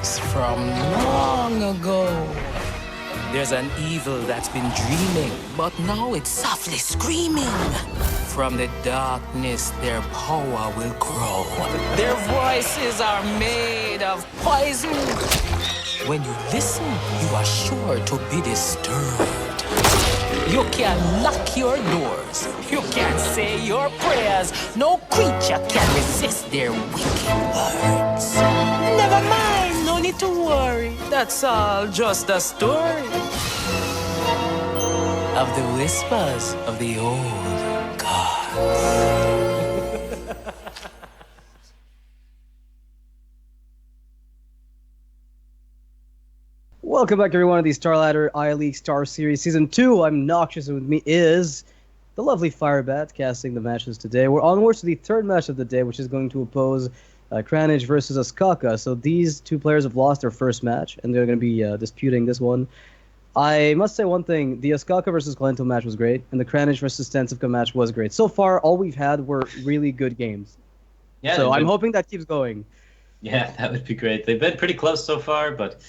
relics from long ago. There's an evil that's been dreaming, but now it's softly screaming. From the darkness, their power will grow. Their voices are made of poison. When you listen, you are sure to be disturbed. You can lock your doors. You can say your prayers. No creature can resist their wicked words. Never mind, no need to worry. That's all just a story of the whispers of the old gods. Welcome back, everyone, to the StarLadder iLeague StarSeries Season 2. I'm Noxious, and with me is the lovely Firebat casting the matches today. We're onwards to the third match of the day, which is going to oppose Kranich versus Ostkaka. So these two players have lost their first match, and they're going to be disputing this one. I must say one thing. The Ostkaka versus Kalento match was great, and the Kranich versus Stensivka match was great. So far, all we've had were really good games. Yeah. So I'm hoping that keeps going. Yeah, that would be great. They've been pretty close so far, but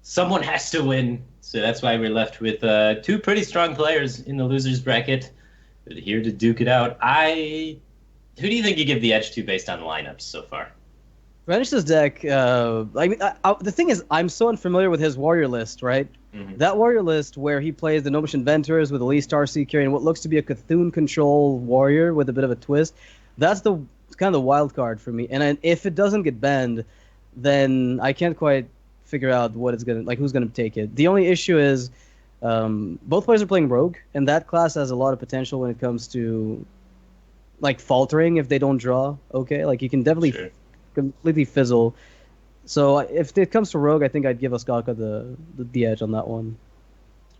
someone has to win, so that's why we're left with two pretty strong players in the losers bracket here to duke it out. Who do you think you give the edge to based on lineups so far? Kranich's deck, the thing is, I'm so unfamiliar with his warrior list, right? Mm-hmm. That warrior list where he plays the Gnomish Inventors with Elise Starseeker and what looks to be a Cthulhu control warrior with a bit of a twist, that's the kind of the wild card for me. And if it doesn't get banned, then I can't quite figure out what it's who's gonna take it. The only issue is both players are playing Rogue, and that class has a lot of potential when it comes to faltering if they don't draw. Okay, you can definitely completely fizzle. So if it comes to Rogue, I think I'd give Ostkaka the edge on that one.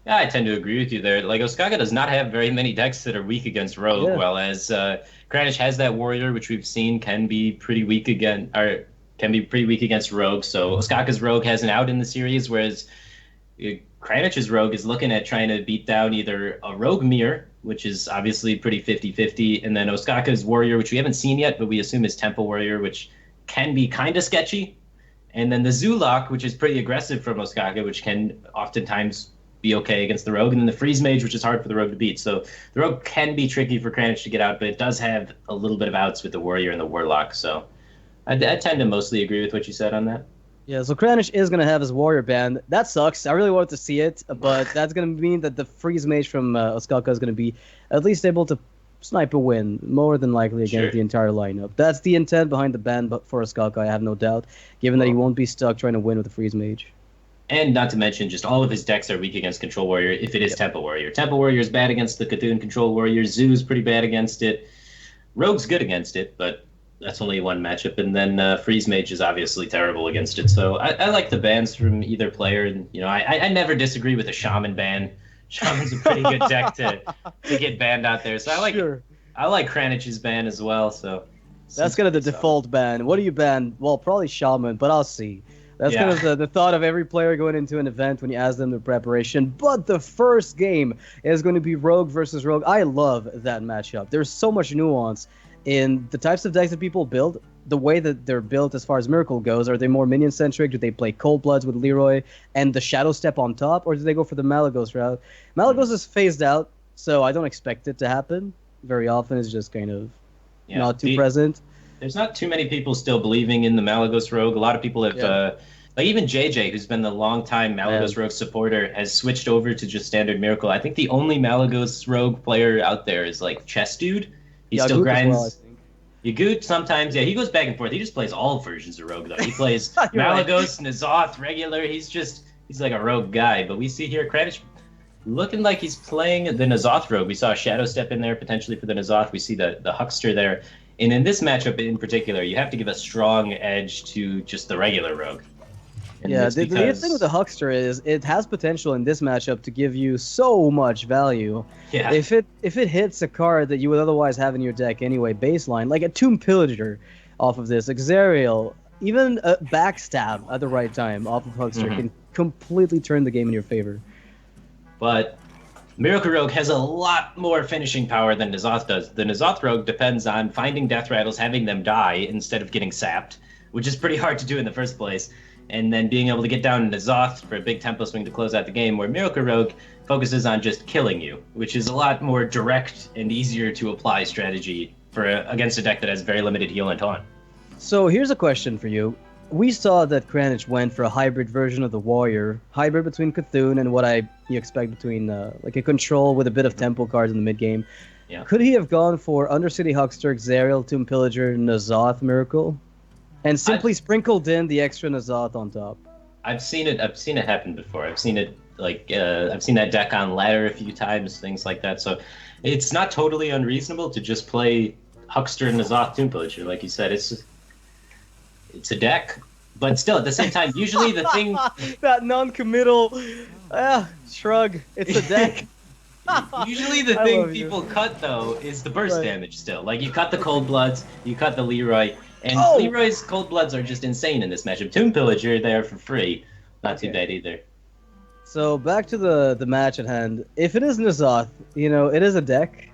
Yeah, I tend to agree with you there. Ostkaka does not have very many decks that are weak against Rogue, while as Kranich has that warrior, which we've seen can be pretty weak against Rogue. So Ostkaka's Rogue has an out in the series, whereas Kranich's Rogue is looking at trying to beat down either a Rogue Mirror, which is obviously pretty 50-50, and then Ostkaka's Warrior, which we haven't seen yet, but we assume is Temple Warrior, which can be kind of sketchy. And then the Lock, which is pretty aggressive from Ostkaka, which can oftentimes be okay against the Rogue. And then the Freeze Mage, which is hard for the Rogue to beat. So the Rogue can be tricky for Kranich to get out, but it does have a little bit of outs with the Warrior and the Warlock. So I tend to mostly agree with what you said on that. Yeah, so Kranich is going to have his Warrior banned. That sucks. I really wanted to see it, but that's going to mean that the Freeze Mage from Ostkaka is going to be at least able to snipe a win, more than likely against the entire lineup. That's the intent behind the ban for Ostkaka, I have no doubt, given that he won't be stuck trying to win with the Freeze Mage. And not to mention, just all of his decks are weak against Control Warrior if it is Temple Warrior. Temple Warrior is bad against the Cthulhu Control Warrior. Zoo's pretty bad against it. Rogue's good against it, but that's only one matchup. And then Freeze Mage is obviously terrible against it. So I like the bans from either player. And, I never disagree with a Shaman ban. Shaman's a pretty good deck to get banned out there. So I like Kranich's ban as well. So that's kind of the default ban. What do you ban? Well, probably Shaman, but I'll see. That's kind of the thought of every player going into an event when you ask them their preparation. But the first game is going to be Rogue versus Rogue. I love that matchup. There's so much nuance in the types of decks that people build. The way that they're built as far as Miracle goes, are they more minion-centric? Do they play Cold Bloods with Leroy and the Shadow Step on top? Or do they go for the Malagos route? Malagos is phased out, so I don't expect it to happen. Very often it's just kind of not too present. There's not too many people still believing in the Malagos Rogue. A lot of people have, even JJ, who's been the long-time Malagos Rogue supporter, has switched over to just standard Miracle. I think the only Malagos Rogue player out there is Chess Dude. He still grinds. Yagut sometimes, he goes back and forth. He just plays all versions of Rogue, though. He plays Malagos, N'Zoth, regular. He's like a Rogue guy. But we see here Kranich looking like he's playing the N'Zoth Rogue. We saw a Shadow Step in there potentially for the N'Zoth. We see the Huckster there. And in this matchup in particular, you have to give a strong edge to just the regular Rogue. And the thing with the Huckster is it has potential in this matchup to give you so much value. Yeah. If it hits a card that you would otherwise have in your deck anyway, baseline, like a Tomb Pillager off of this, Xariel, even a Backstab at the right time off of Huckster can completely turn the game in your favor. But Miracle Rogue has a lot more finishing power than N'Zoth does. The N'Zoth Rogue depends on finding Death Rattles, having them die instead of getting sapped. which is pretty hard to do in the first place. And then being able to get down into Zoth for a big tempo swing to close out the game, where Miracle Rogue focuses on just killing you, which is a lot more direct and easier to apply strategy for against a deck that has very limited heal and taunt. So here's a question for you. We saw that Kranich went for a hybrid version of the Warrior, hybrid between Cthulhu and what you expect between like a control with a bit of tempo cards in the mid game. Yeah. Could he have gone for Undercity Huckster, Xariel, Tomb Pillager, N'Zoth Miracle, and simply sprinkled in the extra N'Zoth on top? I've seen it happen before. I've seen it I've seen that deck on ladder a few times, things like that. So it's not totally unreasonable to just play Huckster and N'Zoth Tomb Pillager, like you said. It's a deck, but still at the same time, usually the thing that non-committal shrug. It's a deck. Usually the thing people cut though is the burst damage still. Like you cut the Cold Bloods, you cut the Leroy, and Leroy's Cold Bloods are just insane in this matchup. Tomb Pillager there for free, not too bad either. So back to the match at hand. If it is N'Zoth, it is a deck.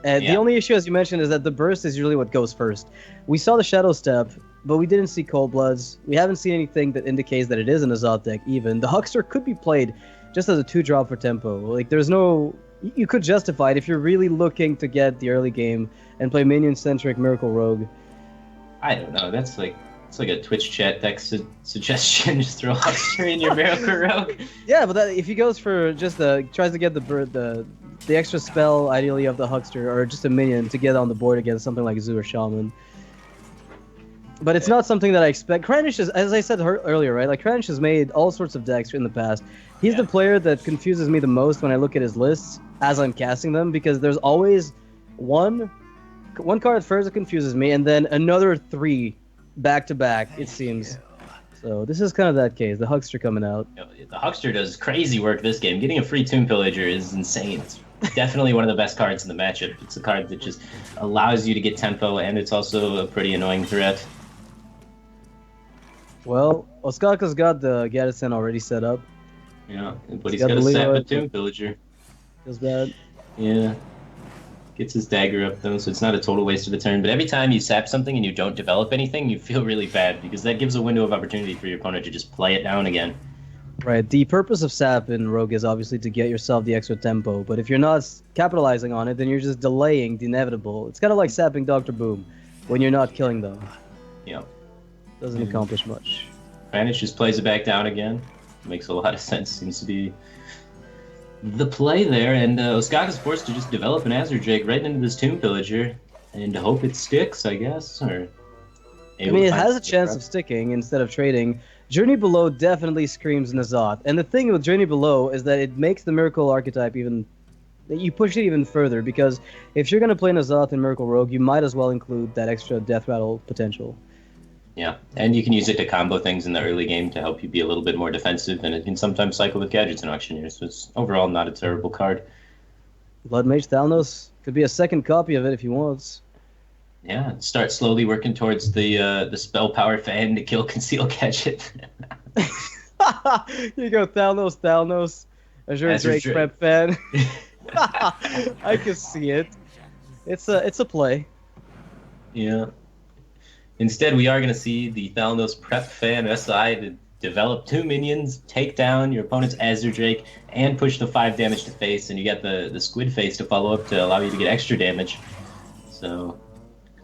And the only issue, as you mentioned, is that the burst is usually what goes first. We saw the Shadow Step, but we didn't see Cold Bloods. We haven't seen anything that indicates that it is an N'Zoth deck even. The Huckster could be played just as a 2-drop for tempo. Like, there's no... You could justify it if you're really looking to get the early game and play minion-centric Miracle Rogue. I don't know. It's like a Twitch chat deck suggestion. Just throw Huckster in your Miracle Rogue. Yeah, but if he goes for just tries to get the extra spell, ideally, of the Huckster, or just a minion to get on the board against something like Zoo or Shaman. But it's not something that I expect. Kranich is, as I said earlier, right? Like, Kranich has made all sorts of decks in the past. He's the player that confuses me the most when I look at his lists as I'm casting them, because there's always one card at first that confuses me, and then another 3 back-to-back, it seems. So this is kind of that case, the Huckster coming out. The Huckster does crazy work this game. Getting a free Tomb Pillager is insane. It's definitely one of the best cards in the matchup. It's a card that just allows you to get tempo, and it's also a pretty annoying threat. Well, Ostkaka's got the Gaddison already set up. Yeah, but he's got to sap a Tomb Pillager. Feels bad. Yeah. Gets his dagger up, though, so it's not a total waste of a turn. But every time you sap something and you don't develop anything, you feel really bad, because that gives a window of opportunity for your opponent to just play it down again. Right. The purpose of sap in Rogue is obviously to get yourself the extra tempo, but if you're not capitalizing on it, then you're just delaying the inevitable. It's kind of like sapping Dr. Boom when you're not killing them. Yeah. Doesn't accomplish much. Kranich just plays it back down again. Makes a lot of sense. Seems to be the play there, and Ostkaka's forced to just develop an Azure Drake right into this Tomb Pillager and hope it sticks, I guess. Or it has a chance of sticking instead of trading. Journey Below definitely screams N'Zoth, and the thing with Journey Below is that it makes the Miracle archetype you push it even further, because if you're going to play N'Zoth in Miracle Rogue, you might as well include that extra Death Rattle potential. Yeah, and you can use it to combo things in the early game to help you be a little bit more defensive, and it can sometimes cycle with gadgets and auctioneers, so it's overall not a terrible card. Blood Mage Thalnos could be a second copy of it if he wants. Yeah, start slowly working towards the spell power fan to kill Conceal Gadget. Here you go, Thalnos. Azure Drake prep fan. I can see it. It's a play. Yeah. Instead, we are going to see the Thalnos prep fan SI to develop 2 minions, take down your opponent's Azure Drake, and push the 5 damage to face, and you get the Squid Face to follow up to allow you to get extra damage. So,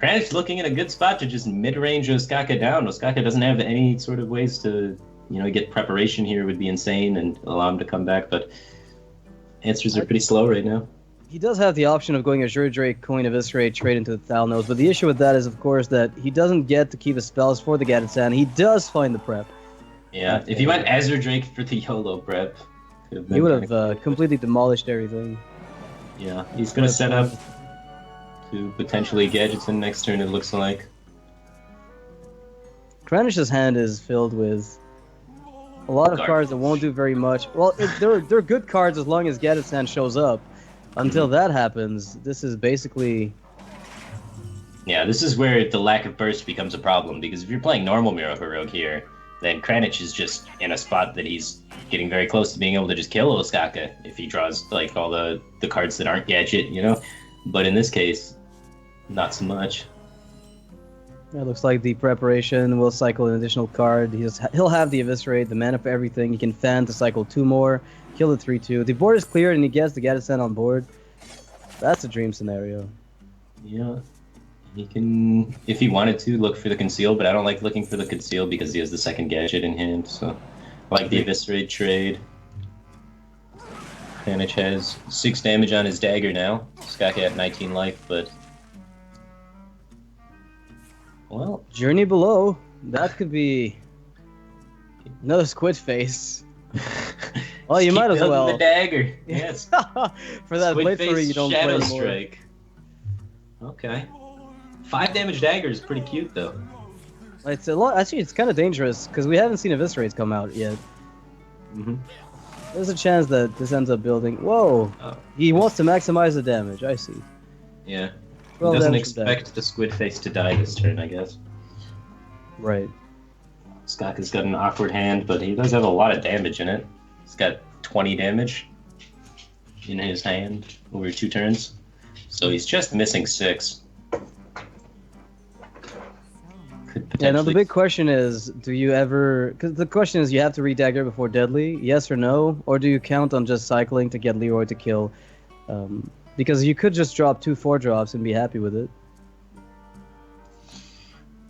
Kranich looking in a good spot to just mid-range Ostkaka down. Ostkaka doesn't have any sort of ways to, get preparation here. Would be insane and allow him to come back, but answers are pretty slow right now. He does have the option of going Azure Drake, Coin Eviscerate, trade into the Thalnos, but the issue with that is, of course, that he doesn't get to keep his spells for the Gaddison. He does find the prep. Yeah, if he went Azure Drake for the YOLO prep, he would have completely demolished everything. Yeah, he's going to set up to potentially Gadgeton next turn, it looks like. Kranich's hand is filled with a lot of cards that won't do very much. Well, they're good cards as long as Gaddison shows up. Until that happens, this is basically... Yeah, this is where the lack of burst becomes a problem, because if you're playing normal Miracle Rogue here, then Kranich is just in a spot that he's getting very close to being able to just kill Ostkaka if he draws like all the cards that aren't gadget, But in this case, not so much. It looks like the preparation will cycle an additional card. He'll have the Eviscerate, the mana for everything. He can fan to cycle 2 more, kill the 3/2. The board is cleared and he gets the Gadgetzan on board. That's a dream scenario. Yeah. He can, if he wanted to, look for the Conceal, but I don't like looking for the Conceal because he has the second gadget in hand, so I like the Eviscerate trade. Kranich has 6 damage on his dagger now. Ostkaka at 19 life, but... Well... Journey Below. That could be... another squid face. Well, you might as well. The dagger, yes. For that Squid Blade Fury, face you don't Shadow play anymore. Strike. Okay. 5 damage dagger is pretty cute, though. It's a lot. Actually, it's kind of dangerous because we haven't seen Eviscerates come out yet. Mm-hmm. There's a chance that this ends up building. Whoa! Oh. He wants to maximize the damage. I see. Yeah. He 12 doesn't damage from expect the squid face to die this turn, I guess. Right. Ostkaka's got an awkward hand, but he does have a lot of damage in it. He's got 20 damage in his hand over 2 turns. So he's just missing 6. Yeah, now the big question is, do you ever... Because the question is, you have to re-dagger before Deadly, yes or no? Or do you count on just cycling to get Leroy to kill? Because you could just drop 2 4-drops and be happy with it.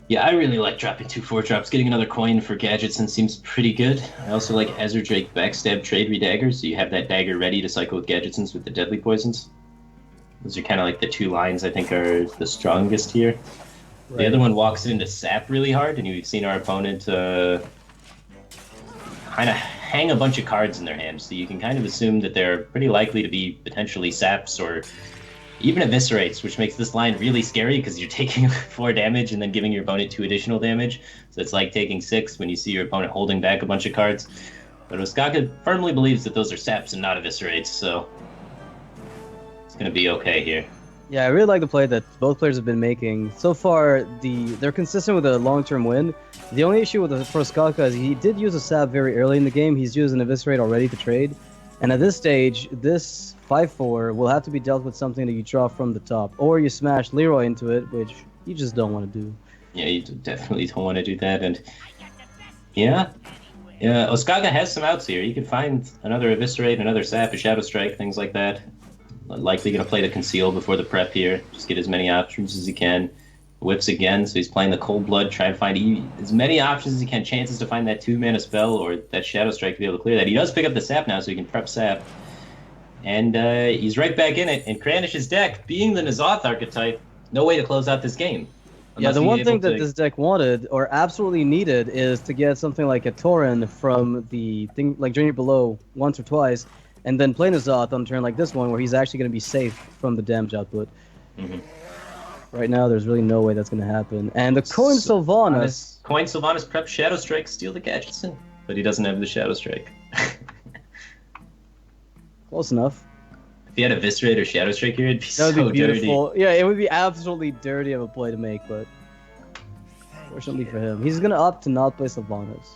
Yeah, I really like dropping 2 4-drops. Getting another coin for Gadgetzan seems pretty good. I also like Azure Drake Backstab Trade Redagger, so you have that dagger ready to cycle with Gadgetzans with the Deadly Poisons. Those are kind of like the 2 lines I think are the strongest here. Right. The other one walks into Sap really hard, and you've seen our opponent kind of hang a bunch of cards in their hand, so you can kind of assume that they're pretty likely to be potentially Saps or even Eviscerates, which makes this line really scary because you're taking 4 damage and then giving your opponent 2 additional damage. So it's like taking 6 when you see your opponent holding back a bunch of cards. But Ostkaka firmly believes that those are Saps and not Eviscerates, so it's going to be okay here. Yeah, I really like the play that both players have been making. So far, they're consistent with a long-term win. The only issue with for Ostkaka is he did use a Sap very early in the game. He's used an Eviscerate already to trade. And at this stage, this 5/4 will have to be dealt with something that you draw from the top. Or you smash Leroy into it, which you just don't want to do. Yeah, you definitely don't want to do that. And yeah, Ostkaka has some outs here. You can find another Eviscerate, another Sap, a Shadow Strike, things like that. Likely going to play the Conceal before the prep here. Just get as many options as he can. Whips again, so he's playing the Cold Blood. Try and find as many options as he can. Chances to find that 2-mana spell or that Shadow Strike to be able to clear that. He does pick up the Sap now, so he can prep Sap. And he's right back in it. And Kranich's deck, being the N'Zoth archetype, no way to close out this game. Yeah, the one thing that this deck wanted, or absolutely needed, is to get something like a Tauren from the thing like Journey Below once or twice, and then play N'Zoth on a turn like this one, where he's actually going to be safe from the damage output. Mm-hmm. Right now, there's really no way that's going to happen. And the Coin Sylvanas... Coin Sylvanas prep Shadow Strike, steal the Gadgetzan. But he doesn't have the Shadow Strike. Close enough. If he had Eviscerate or Shadow Strike here, it'd be that would so be beautiful. dirty. Yeah, it would be absolutely dirty of a play to make, but... Fortunately for him, he's going to opt to not play Sylvanas.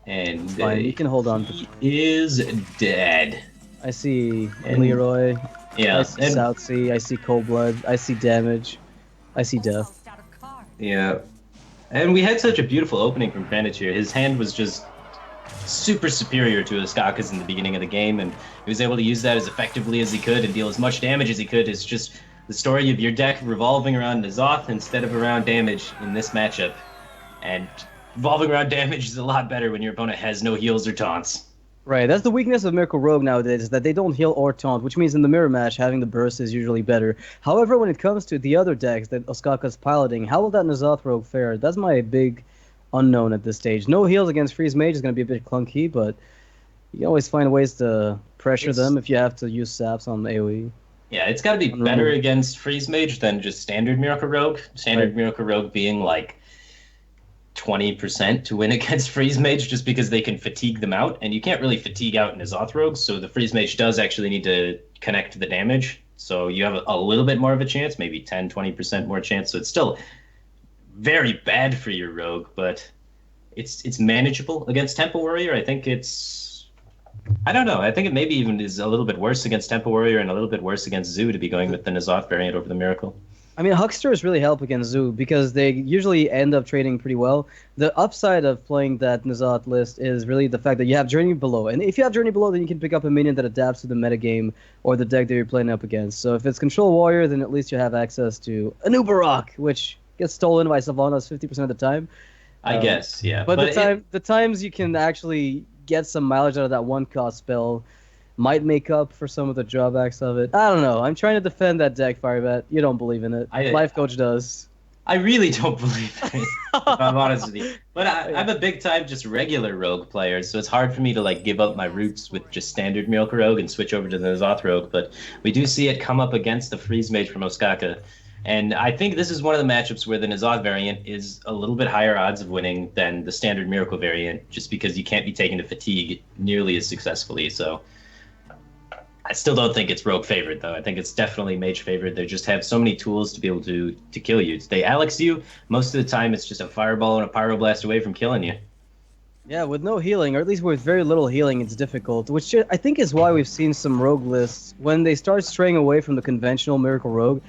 And fine, he can hold on. He is dead. I see Leroy. Yeah. I see Southsea. I see Cold Blood. I see damage. I see death. Yeah. And we had such a beautiful opening from Kranich here. His hand was just super superior to Ostkaka's in the beginning of the game, and he was able to use that as effectively as he could and deal as much damage as he could. It's just the story of your deck revolving around N'Zoth instead of around damage in this matchup. And revolving around damage is a lot better when your opponent has no heals or taunts. Right, that's the weakness of Miracle Rogue nowadays, is that they don't heal or taunt, which means in the mirror match, having the burst is usually better. However, when it comes to the other decks that Ostkaka's piloting, how will that N'Zoth Rogue fare? That's my big unknown at this stage. No heals against Freeze Mage is going to be a bit clunky, but you can always find ways to pressure them if you have to use saps on AoE. Yeah, it's got to be better against Freeze Mage than just standard Miracle Rogue. Standard Miracle Rogue being like 20% to win against Freeze Mage just because they can fatigue them out, and you can't really fatigue out N'Zoth Rogues, so the Freeze Mage does actually need to connect to the damage, so you have a little bit more of a chance, maybe 10-20% more chance, so it's still very bad for your Rogue, but it's manageable against Temple Warrior. I think I don't know, I think it maybe even is a little bit worse against Temple Warrior and a little bit worse against Zoo to be going with the N'Zoth variant over the Miracle. I mean, hucksters really help against Zoo because they usually end up trading pretty well. The upside of playing that N'Zoth list is really the fact that you have Journey Below. And if you have Journey Below, then you can pick up a minion that adapts to the metagame or the deck that you're playing up against. So if it's Control Warrior, then at least you have access to an Uber-Rock, which gets stolen by Sylvanas 50% of the time. I guess, yeah. But the times you can actually get some mileage out of that one-cost spell might make up for some of the drawbacks of it. I don't know. I'm trying to defend that deck, Firebat. You don't believe in it. Life Coach does. I really don't believe in it, if I'm honest with you. But I'm a big-time just regular rogue player, so it's hard for me to like give up my roots with just standard Milk Rogue and switch over to the N'Zoth Rogue. But we do see it come up against the Freeze Mage from Ostkaka. And I think this is one of the matchups where the N'Zoth variant is a little bit higher odds of winning than the standard Miracle variant, just because you can't be taken to fatigue nearly as successfully. So I still don't think it's Rogue favored, though. I think it's definitely Mage favored. They just have so many tools to be able to kill you. They Alex you. Most of the time, it's just a Fireball and a Pyroblast away from killing you. Yeah, with no healing, or at least with very little healing, it's difficult, which I think is why we've seen some Rogue lists. When they start straying away from the conventional Miracle Rogue,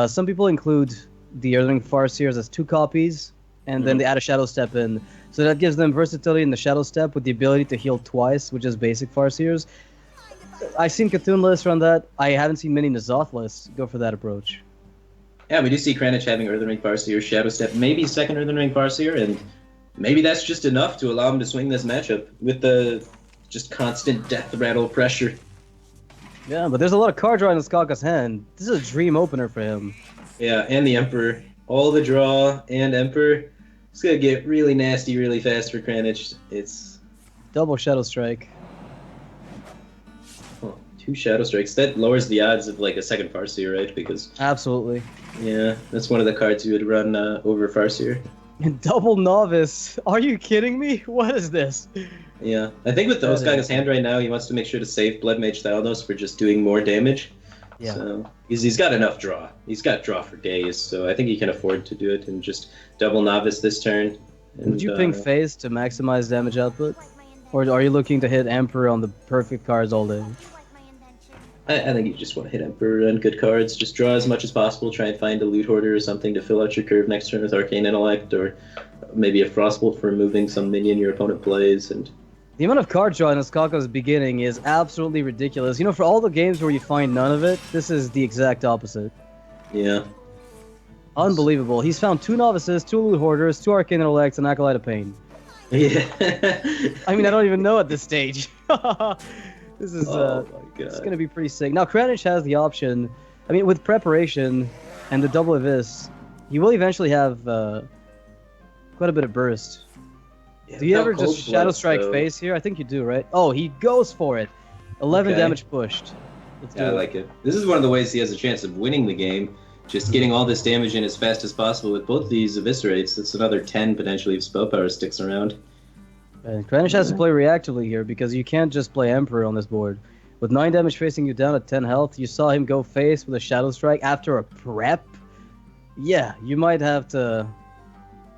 some people include the Earthling Farseers as 2 copies, and then they add a Shadow Step in. So that gives them versatility in the Shadow Step with the ability to heal twice, which is basic Farseers. I've seen Cthulhu lists run that. I haven't seen many N'Zoth lists go for that approach. Yeah, we do see Kranich having Earthling Farseer, Shadow Step, maybe second Earthling Farseer, and maybe that's just enough to allow him to swing this matchup with the just constant death rattle pressure. Yeah, but there's a lot of card draw in Ostkaka's hand. This is a dream opener for him. Yeah, and the Emperor. All the draw and Emperor. It's going to get really nasty really fast for Kranich. It's double Shadow Strike. 2 Shadow Strikes. That lowers the odds of like a second Farseer, right? Because absolutely. Yeah, that's one of the cards you would run over Farseer. Double Novice. Are you kidding me? What is this? Yeah, I think with Ostkaka's hand right now, he wants to make sure to save Blood Mage Thalanos for just doing more damage. Yeah. So he's got enough draw. He's got draw for days, so I think he can afford to do it and just double Novice this turn. And, would you ping Phase to maximize damage output? Or are you looking to hit Emperor on the perfect cards all day? I think you just want to hit Emperor and good cards. Just draw as much as possible. Try and find a Loot Hoarder or something to fill out your curve next turn with Arcane Intellect, or maybe a Frostbolt for removing some minion your opponent plays. And the amount of card draw in Ostkaka's beginning is absolutely ridiculous. You know, for all the games where you find none of it, this is the exact opposite. Yeah. Unbelievable. He's found 2 Novices, 2 Loot Hoarders, 2 Arcane Intellects, and Acolyte of Pain. Yeah. I mean, I don't even know at this stage. This is it's going to be pretty sick. Now, Kranich has the option. I mean, with preparation and the double Abyss, you will eventually have quite a bit of burst. Yeah, do you ever just Shadow Strike Face here? I think you do, right? Oh, he goes for it. 11 damage pushed. Yeah, I like it. This is one of the ways he has a chance of winning the game. Just getting all this damage in as fast as possible with both these Eviscerates. That's another 10 potentially if Spell Power sticks around. And Kranich has to play reactively here because you can't just play Emperor on this board. With 9 damage facing you down at 10 health, you saw him go face with a Shadow Strike after a prep. Yeah, you might have to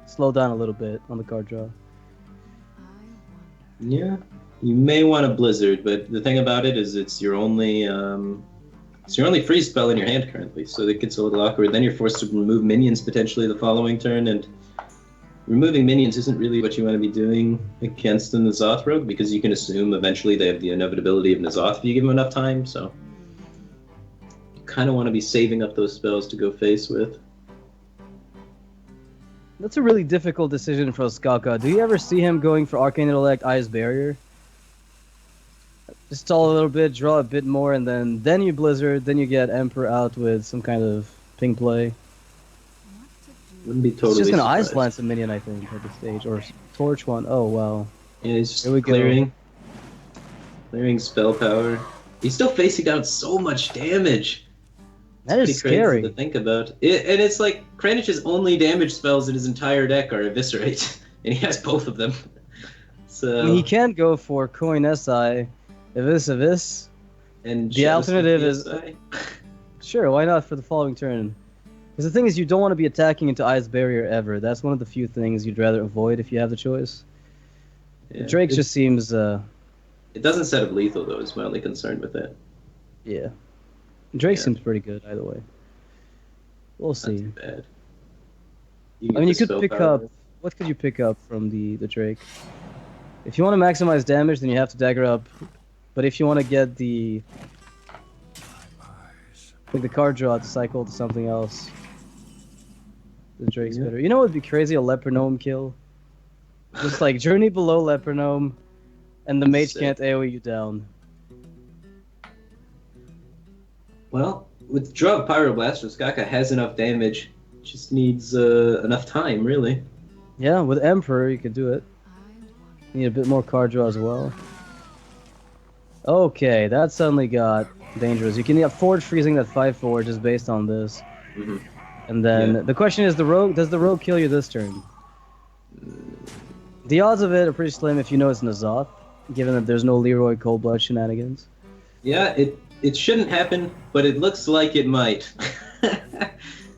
slow down a little bit on the card draw. Yeah, you may want a Blizzard, but the thing about it is it's your only freeze spell in your hand currently, so it gets a little awkward. Then you're forced to remove minions potentially the following turn, and removing minions isn't really what you want to be doing against the N'Zoth Rogue, because you can assume eventually they have the inevitability of N'Zoth if you give them enough time, so you kind of want to be saving up those spells to go face with. That's a really difficult decision for Ostkaka. Do you ever see him going for Arcane Intellect, Ice Barrier? Just stall a little bit, draw a bit more, and then you Blizzard, then you get Emperor out with some kind of ping play. Wouldn't be totally He's just going to surprised. Ice Lance a minion, I think, at this stage. Or Torch one. Oh, wow. Yeah, he's just clearing spell power. He's still facing down so much damage. That is scary to think about. And it's like Kranich's only damage spells in his entire deck are Eviscerate, and he has both of them. So I mean, he can go for Coin SI, Abyss, and the alternative is sure. Why not for the following turn? Because the thing is, you don't want to be attacking into Ice Barrier ever. That's one of the few things you'd rather avoid if you have the choice. Yeah, Drake just seems. It doesn't set up lethal though. Is my only concern with that. Yeah. Drake seems pretty good either way. We'll see. Not too bad. I mean, you could pick up. What could you pick up from the Drake? If you want to maximize damage, then you have to dagger up. But if you want to get the card draw to cycle to something else, the Drake's better. You know what would be crazy? A Leper Gnome kill. Just like journey below Leper Gnome, and the mage can't AoE you down. Well, with Draw of Pyroblast, Ostkaka has enough damage. Just needs enough time, really. Yeah, with Emperor you could do it. Need a bit more card draw as well. Okay, that suddenly got dangerous. You can get Forge freezing that 5/4 just based on this. Mm-hmm. And then the question is, does the rogue kill you this turn? The odds of it are pretty slim if you know it's N'Zoth, given that there's no Leroy Coldblood shenanigans. Yeah, it shouldn't happen, but it looks like it might.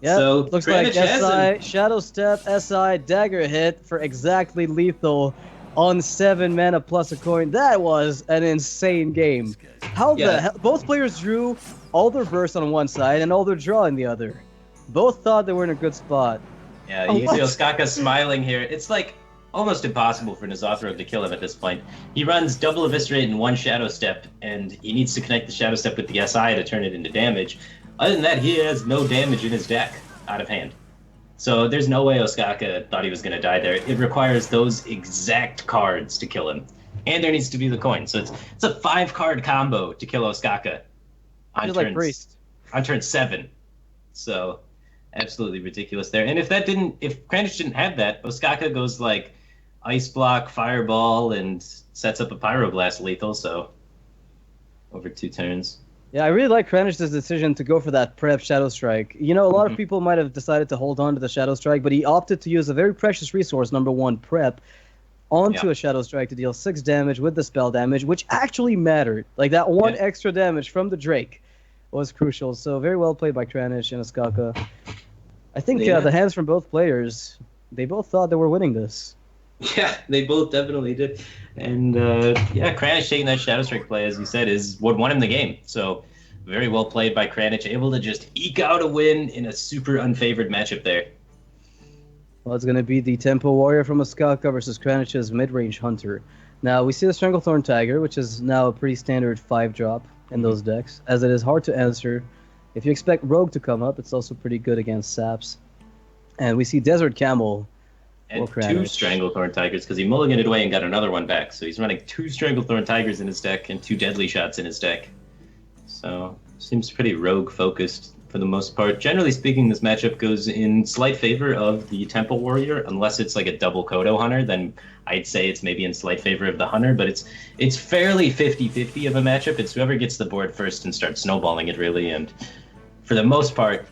Yeah, so, looks like SI, Shadow Step, SI, Dagger hit for exactly lethal on 7 mana plus a coin. That was an insane game. How the hell? Both players drew all their burst on one side and all their draw in the other. Both thought they were in a good spot. Yeah, you see Ostkaka smiling here. It's like almost impossible for N'Zoth to kill him at this point. He runs double Eviscerate and 1 Shadow Step, and he needs to connect the Shadow Step with the SI to turn it into damage. Other than that, he has no damage in his deck out of hand. So there's no way Ostkaka thought he was going to die there. It requires those exact cards to kill him. And there needs to be the coin. So it's a 5-card combo to kill Ostkaka on turn 7. So absolutely ridiculous there. And if Kranich didn't have that, Ostkaka goes like Ice Block, Fireball, and sets up a Pyroblast lethal, so over 2 turns. Yeah, I really like Kranich's decision to go for that prep Shadow Strike. You know, a lot of people might have decided to hold on to the Shadow Strike, but he opted to use a very precious resource, number 1, prep, onto a Shadow Strike to deal 6 damage with the spell damage, which actually mattered. Like, that 1 extra damage from the Drake was crucial. So very well played by Kranich and Ostkaka. I think the hands from both players, they both thought they were winning this. Yeah, they both definitely did. And Kranich taking that Shadow Strike play, as you said, is what won him the game. So very well played by Kranich, able to just eke out a win in a super unfavored matchup there. Well, it's going to be the Tempo Warrior from Ostkaka versus Kranich's mid-range Hunter. Now, we see the Stranglethorn Tiger, which is now a pretty standard 5-drop in those decks, as it is hard to answer. If you expect Rogue to come up, it's also pretty good against Saps. And we see Desert Camel. And 2 Stranglethorn Tigers, because he mulliganed it away and got another one back. So he's running 2 Stranglethorn Tigers in his deck and 2 Deadly Shots in his deck. So seems pretty rogue-focused for the most part. Generally speaking, this matchup goes in slight favor of the Temple Warrior, unless it's like a double Kodo Hunter, then I'd say it's maybe in slight favor of the Hunter, but it's fairly 50-50 of a matchup. It's whoever gets the board first and starts snowballing it, really, and for the most part,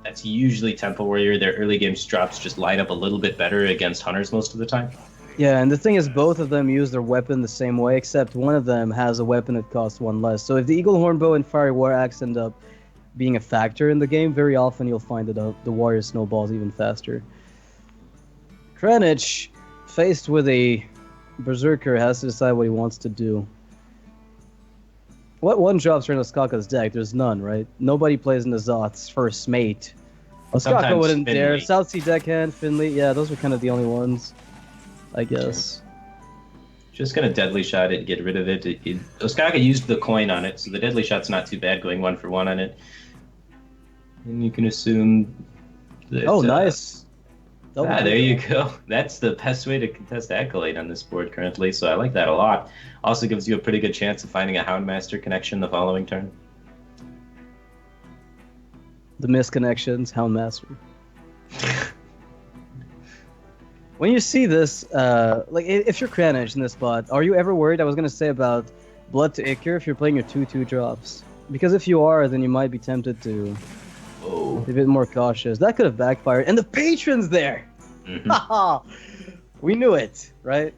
that's usually Temple Warrior. Their early game drops just line up a little bit better against Hunters most of the time. Yeah, and the thing is, both of them use their weapon the same way, except one of them has a weapon that costs 1 less. So if the Eagle Hornbow and Fiery War Axe end up being a factor in the game, very often you'll find that the Warrior snowballs even faster. Kranich, faced with a Berserker, has to decide what he wants to do. What 1-drops are in Ostkaka's deck? There's none, right? Nobody plays N'Zoth's first mate. Ostkaka wouldn't dare. South Sea Deckhand, Finley, yeah, those are kind of the only ones, I guess. Just gonna Deadly Shot it, get rid of it. Ostkaka used the coin on it, so the Deadly Shot's not too bad, going 1 for 1 on it. And you can assume that... Oh, nice. There you go. That's the best way to contest Accolade on this board currently, so I like that a lot. Also gives you a pretty good chance of finding a Houndmaster connection the following turn. The misconnections, Houndmaster. When you see this, like if you're Kranich in this spot, are you ever worried? I was gonna say about Blood to Ichor if you're playing your 2/2 drops, because if you are, then you might be tempted to be a bit more cautious. That could have backfired, and the patron's there. We knew it, right?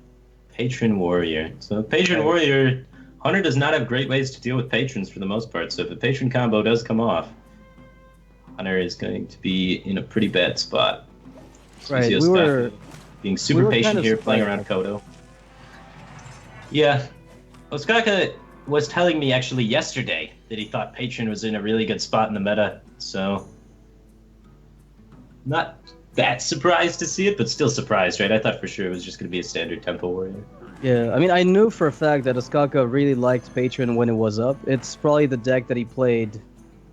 Patron Warrior. So Patron Warrior, Hunter does not have great ways to deal with patrons for the most part. So if the patron combo does come off, Hunter is going to be in a pretty bad spot. So right, we were being super patient here, playing around Kodo. Yeah, Ostkaka was telling me actually yesterday that he thought Patron was in a really good spot in the meta, so Not that surprised to see it, but still surprised, right? I thought for sure it was just going to be a standard Tempo Warrior. Yeah, I mean, I knew for a fact that Ostkaka really liked Patron when it was up. It's probably the deck that he played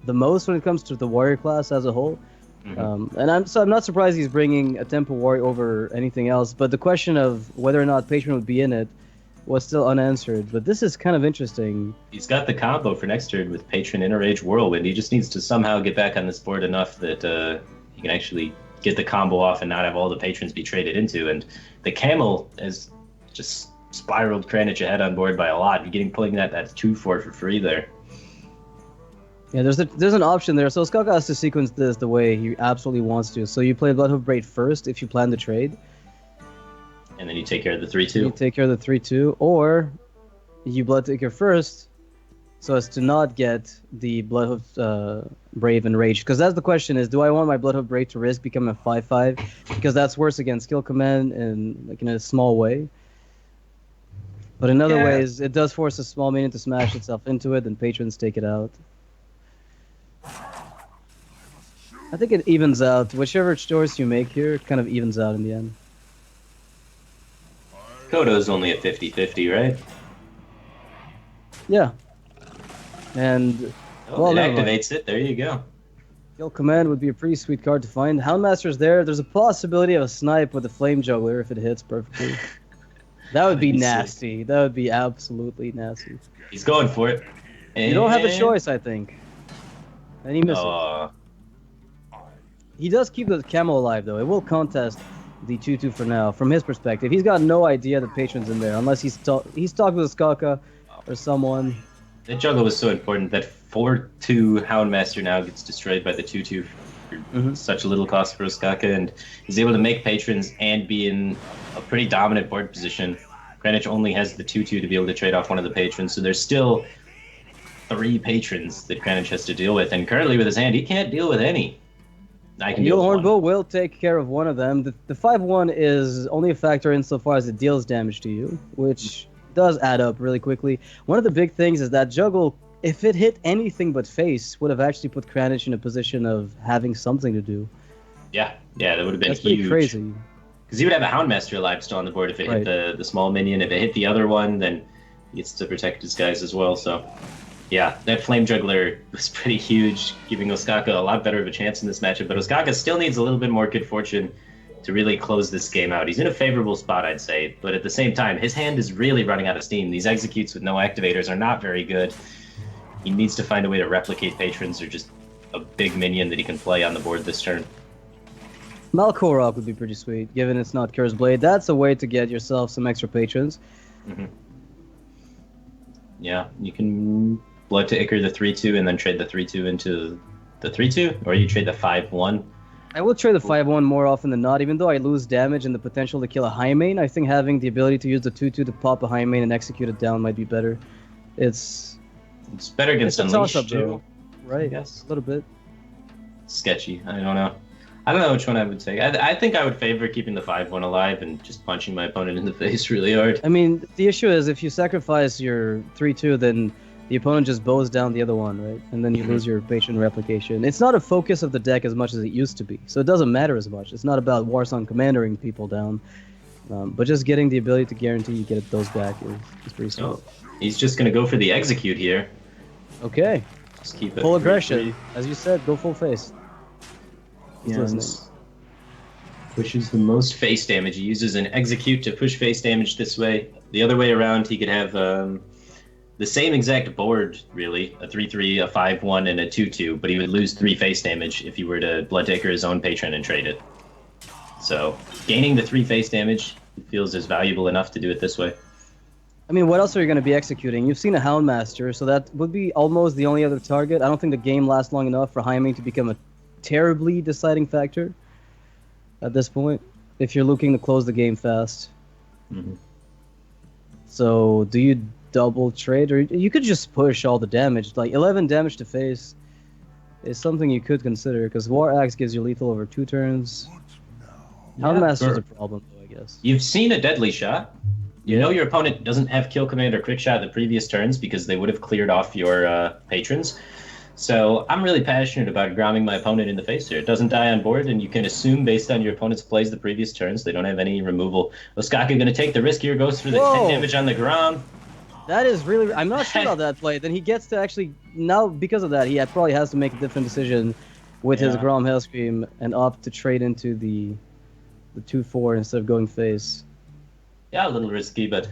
the most when it comes to the Warrior class as a whole. And I'm not surprised he's bringing a Tempo Warrior over anything else. But the question of whether or not Patron would be in it was still unanswered. But this is kind of interesting. He's got the combo for next turn with Patron, Inner-Rage, Whirlwind. He just needs to somehow get back on this board enough that he can actually get the combo off and not have all the patrons be traded into. And the Camel has just spiraled Kranich ahead on board by a lot. You're pulling that 2-4 for free there. Yeah, there's an option there. So Ostkaka has to sequence this the way he absolutely wants to. So you play Bloodhoof Braid first if you plan to trade. And then you take care of the 3-2. You take care of the 3-2, or you Bloodtaker first so as to not get the Bloodhoof Brave and Rage. Because that's the question is, do I want my Bloodhoof Brave to risk becoming a 5-5? Because that's worse against skill command and like in a small way. But in other ways, it does force a small minion to smash itself into it, and patrons take it out. I think it evens out. Whichever choice you make here kind of evens out in the end. Kodo's only a 50-50, right? Yeah. And well, it activates it. There you go. Skill command would be a pretty sweet card to find. Houndmaster's there. There's a possibility of a snipe with a Flame Juggler if it hits perfectly. That would be nasty. That would be absolutely nasty. He's going for it. And you don't have a choice, I think. And he misses. He does keep the Camel alive, though. It will contest the 2-2 for now. From his perspective, he's got no idea the Patron's in there, unless he's talked with Ostkaka or someone. That juggle was so important. That 4-2 Houndmaster now gets destroyed by the 2-2 for such little cost for Ostkaka, and he's able to make patrons and be in a pretty dominant board position. Kranich only has the 2-2 to be able to trade off one of the patrons, so there's still 3 patrons that Kranich has to deal with, and currently with his hand, he can't deal with any. Neil Hornbow will take care of one of them. The 5-1 is only a factor insofar as it deals damage to you, which does add up really quickly. One of the big things is that juggle, if it hit anything but face, would have actually put Kranich in a position of having something to do. Yeah, that would have been That's huge. Pretty crazy. Because he would have a Houndmaster alive still on the board if it hit the small minion. If it hit the other one, then he gets to protect his guys as well, so... Yeah, that Flame Juggler was pretty huge, giving Ostkaka a lot better of a chance in this matchup. But Ostkaka still needs a little bit more good fortune to really close this game out. He's in a favorable spot, I'd say. But at the same time, his hand is really running out of steam. These executes with no activators are not very good. He needs to find a way to replicate patrons or just a big minion that he can play on the board this turn. Malkorok would be pretty sweet, given it's not Curse Blade. That's a way to get yourself some extra patrons. Yeah, you can... Blood to Icar the 3-2 and then trade the 3-2 into the 3-2? Or you trade the 5-1? I will trade the 5-1 more often than not, even though I lose damage and the potential to kill a high main. I think having the ability to use the 2-2 to pop a high main and execute it down might be better. It's better against Unleash, too. Right, yes. A little bit. Sketchy, I don't know. I don't know which one I would take. I think I would favor keeping the 5-1 alive and just punching my opponent in the face really hard. I mean, the issue is if you sacrifice your 3-2, then the opponent just bows down the other one, right? And then you lose your patron replication. It's not a focus of the deck as much as it used to be, so it doesn't matter as much. It's not about Warsong Commandering people down, but just getting the ability to guarantee you get those back is pretty sweet. Oh, he's just going to go for the execute here. Okay. Just keep it full aggression. As you said, go full face. Yes. Pushes the most face damage. He uses an execute to push face damage this way. The other way around, he could have... the same exact board, really, a 3-3, a 5-1, and a 2-2, but he would lose 3 face damage if he were to Bloodtaker his own patron and trade it. So, gaining the 3 face damage, he feels is valuable enough to do it this way. I mean, what else are you going to be executing? You've seen a Houndmaster, so that would be almost the only other target. I don't think the game lasts long enough for Jaime to become a terribly deciding factor at this point, if you're looking to close the game fast. So, do you double trade, or you could just push all the damage? Like 11 damage to face is something you could consider, because War Axe gives you lethal over 2 turns. Houndmaster's a problem, though, I guess. You've seen a deadly shot. You know your opponent doesn't have kill command or quick shot the previous turns because they would have cleared off your patrons. So I'm really passionate about gromming my opponent in the face here. It doesn't die on board, and you can assume based on your opponent's plays the previous turns, they don't have any removal. Ostkaka going to take the risk here, goes for the 10 damage on the Grom. That is really... I'm not sure about that play. Then he gets to actually... Now, because of that, he probably has to make a different decision with his Grom Hellscream and opt to trade into the 2/4 instead of going face. Yeah, a little risky, but...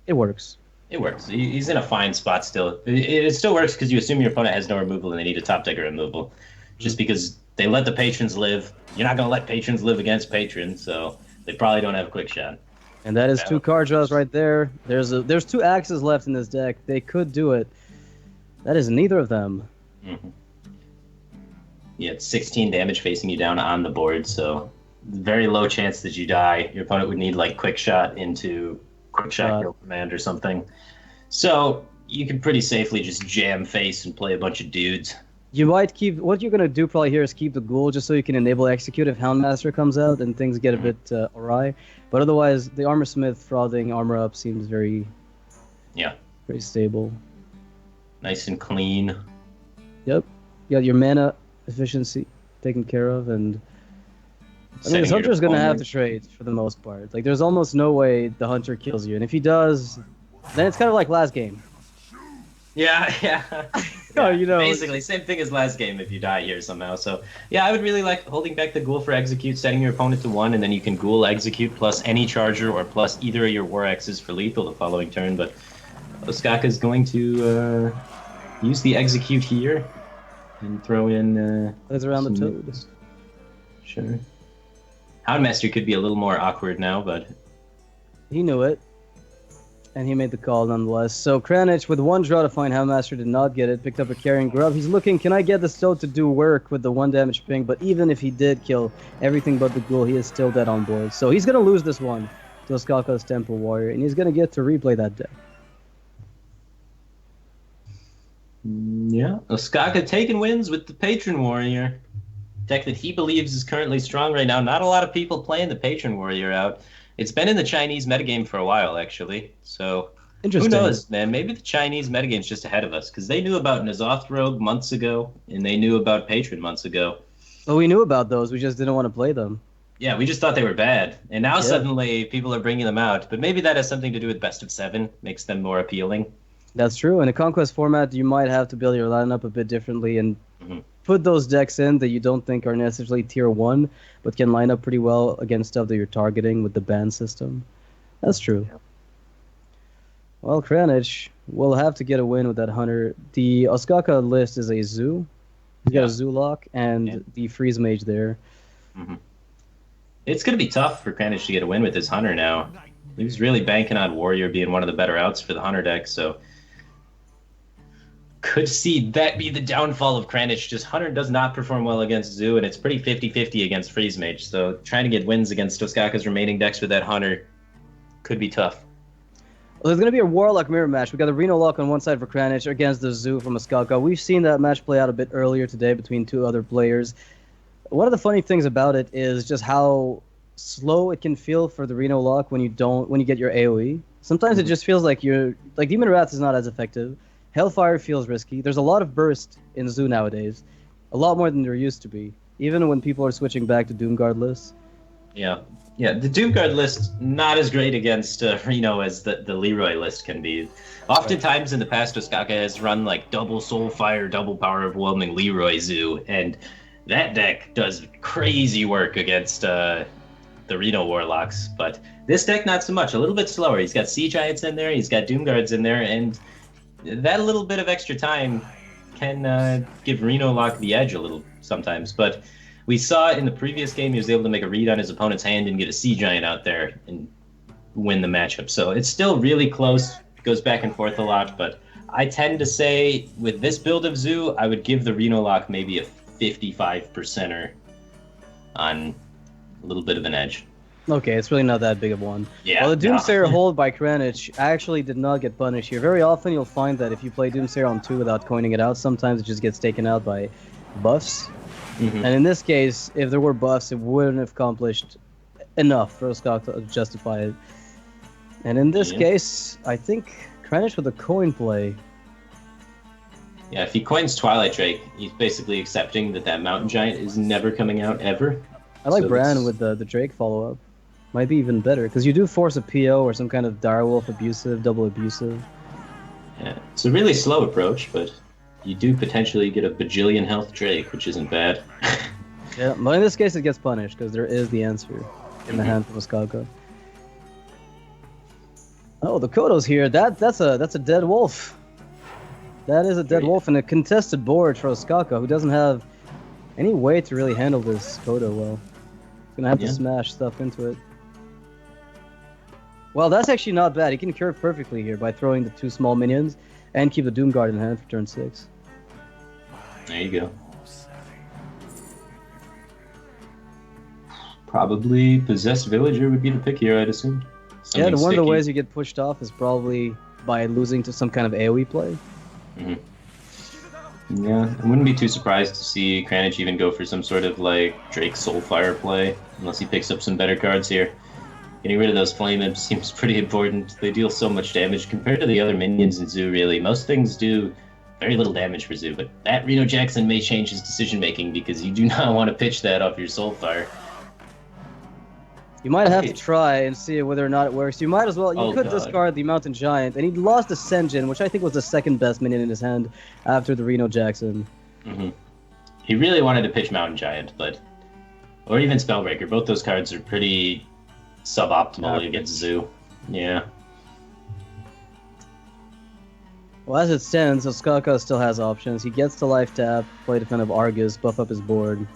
It works. It works. He's in a fine spot still. It still works because you assume your opponent has no removal and they need a top decker removal. Just because they let the patrons live. You're not going to let patrons live against patrons, so they probably don't have a quick shot. And that is 2 card draws right there. There's 2 axes left in this deck. They could do it. That is neither of them. Mm-hmm. Yeah, it's 16 damage facing you down on the board, so very low chance that you die. Your opponent would need like quick shot into quick shot kill command or something. So you can pretty safely just jam face and play a bunch of dudes. You might keep... What you're going to do probably here is keep the Ghoul just so you can enable Execute if Houndmaster comes out and things get a bit awry. But otherwise, the Armor Smith frothing armor up seems very stable. Nice and clean. Yep. You got your mana efficiency taken care of, and... I mean, this Hunter's going to have to trade for the most part. Like, there's almost no way the Hunter kills you. And if he does, then it's kind of like last game. Yeah. Oh, you know, basically, same thing as last game if you die here somehow. So, yeah, I would really like holding back the Ghoul for Execute, setting your opponent to 1, and then you can Ghoul Execute plus any Charger or plus either of your War Axes for lethal the following turn. But Ostkaka is going to use the Execute here and throw in... Plays around the Toad. Sure. Houndmaster could be a little more awkward now, but... He knew it. And he made the call nonetheless. So Kranich, with 1 draw to find Houndmaster, did not get it. Picked up a Carrying Grub. He's looking, can I get the Toad to do work with the 1 damage ping? But even if he did kill everything but the Ghoul, he is still dead on board. So he's going to lose this one to Ostkaka's Temple Warrior. And he's going to get to replay that deck. Yeah, Ostkaka taking wins with the Patron Warrior. Deck that he believes is currently strong right now. Not a lot of people playing the Patron Warrior out. It's been in the Chinese metagame for a while, actually. So who knows, man? Maybe the Chinese metagame's just ahead of us, because they knew about N'Zoth Rogue months ago, and they knew about Patron months ago. Well, we knew about those. We just didn't want to play them. Yeah, we just thought they were bad. And now suddenly people are bringing them out. But maybe that has something to do with best of 7, makes them more appealing. That's true. In a Conquest format, you might have to build your lineup a bit differently and put those decks in that you don't think are necessarily tier 1, but can line up pretty well against stuff that you're targeting with the ban system. That's true. Yeah. Well, Kranich will have to get a win with that Hunter. The Ostkaka list is a Zoo. He's got a Zoo Lock and the Freeze Mage there. It's going to be tough for Kranich to get a win with his Hunter now. He was really banking on Warrior being one of the better outs for the Hunter deck, so... Could see that be the downfall of Kranich. Just Hunter does not perform well against Zoo, and it's pretty 50-50 against Freeze Mage. So trying to get wins against Ostkaka's remaining decks with that Hunter could be tough. Well, there's going to be a Warlock mirror match. We got the Reno Lock on one side for Kranich against the Zoo from Ostkaka. We've seen that match play out a bit earlier today between 2 other players. One of the funny things about it is just how slow it can feel for the Reno Lock when you get your AoE. Sometimes it just feels like Demon Wrath is not as effective. Hellfire feels risky. There's a lot of burst in Zoo nowadays. A lot more than there used to be. Even when people are switching back to Doomguard lists. Yeah, the Doomguard list, not as great against Reno as the Leroy list can be. Oftentimes in the past, Ostkaka has run like double Soulfire, double Power Overwhelming Leroy Zoo, and that deck does crazy work against the Reno Warlocks. But this deck, not so much. A little bit slower. He's got Sea Giants in there, he's got Doomguards in there, and... that little bit of extra time can give Reno Lock the edge a little sometimes. But we saw in the previous game he was able to make a read on his opponent's hand and get a Sea Giant out there and win the matchup. So it's still really close. It goes back and forth a lot. But I tend to say with this build of Zoo, I would give the Reno Lock maybe a 55%er on a little bit of an edge. Okay, it's really not that big of one. Yeah. Well, the Doomsayer hold by Kranich actually did not get punished here. Very often you'll find that if you play Doomsayer on 2 without coining it out, sometimes it just gets taken out by buffs. And in this case, if there were buffs, it wouldn't have accomplished enough for Ostkaka to justify it. And in this case, I think Kranich with a coin play. Yeah, if he coins Twilight Drake, he's basically accepting that Mountain Giant is never coming out ever. I like So Bran this- with the Drake follow-up. Might be even better, because you do force a PO or some kind of direwolf abusive, double abusive. Yeah, it's a really slow approach, but you do potentially get a bajillion health Drake, which isn't bad. Yeah, but in this case it gets punished, because there is the answer in the hand from Ostkaka. Oh, the Kodo's here. That's a dead wolf. That is a dead wolf and a contested board for Ostkaka, who doesn't have any way to really handle this Kodo well. He's gonna have to smash stuff into it. Well, that's actually not bad. He can curve perfectly here by throwing the 2 small minions and keep the Doomguard in hand for turn 6. There you go. Probably Possessed Villager would be the pick here, I'd assume. Yeah, one of the sticky. ways you get pushed off is probably by losing to some kind of AoE play. Yeah, I wouldn't be too surprised to see Kranich even go for some sort of like Drake Soulfire play, unless he picks up some better cards here. Getting rid of those Flame Imps seems pretty important. They deal so much damage compared to the other minions in Zoo, really. Most things do very little damage for Zoo, but that Reno Jackson may change his decision making because you do not want to pitch that off your Soulfire. You might have to try and see whether or not it works. You might as well. You could discard the Mountain Giant, and he lost the Senjin, which I think was the second best minion in his hand after the Reno Jackson. He really wanted to pitch Mountain Giant, but or even Spellbreaker. Both those cards are pretty suboptimal against Zoo. Yeah. Well, as it stands, Ostkaka still has options. He gets to life tap, play Defender of Argus, buff up his board.